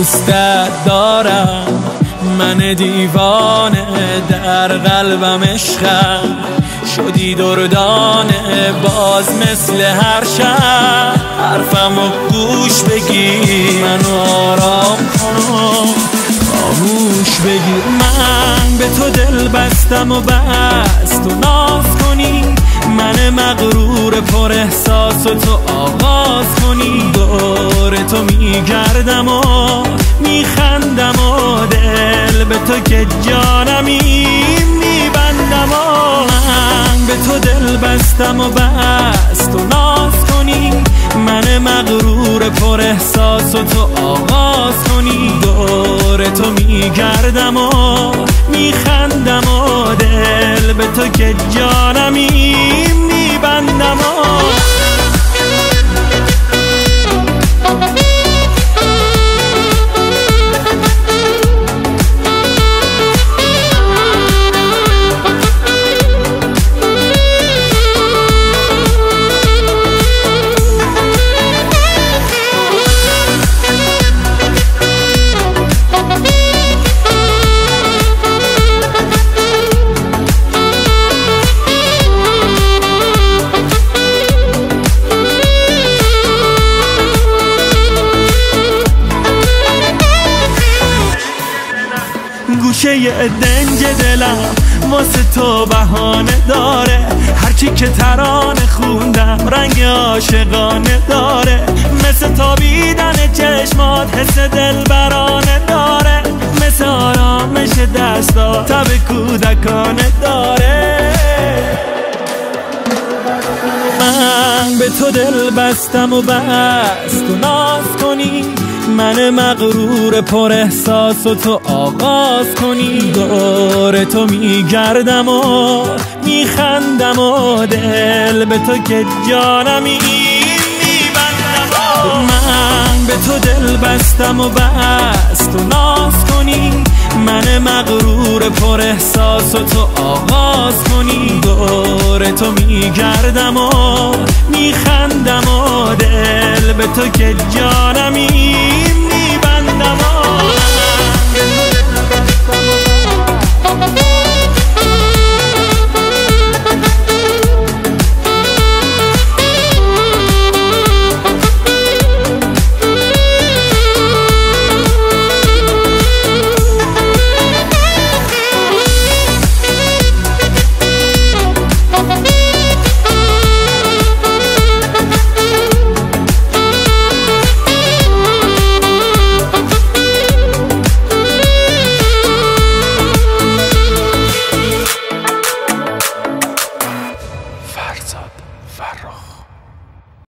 دوستت دارم، من دیوانه در قلبم عشقم، شدی دردانه باز مثل هر شب. حرفمو گوش بگیر، منو آرام کن، خاموش بگیر. من به تو دل بستم و بس تو ناز کنی، من مغرور پر احساس و تو آغاز کنی. دور تو میگردم و میخندم و دل به تو که جانمی میبندم و من به تو دل بستم و بس تو ناز کنی، من مغرور پر احساس و تو آغاز کنی. دور تو میگردم و میخندم و دل به تو که جانمی میبندم و گوشه دنج دلم واسه تو بهانه داره، هرچی که ترانه خوندم رنگ عاشقانه داره. مثل تابیدن چشمات حس دلبرانه داره، مثل آرامش دستا تب کودکانه داره. من به تو دل بستم و بس تو ناز کنی، من مغرور پر احساس و تو آغاز کنی. دور تو میگردم و میخندم و دل به تو که جانمی میبندم و من به تو دل بستم و بس تو ناز کنی، من مغرور پر احساس و تو آغاز کنی. دور تو میگردم و میخندم و دل به تو که جانمی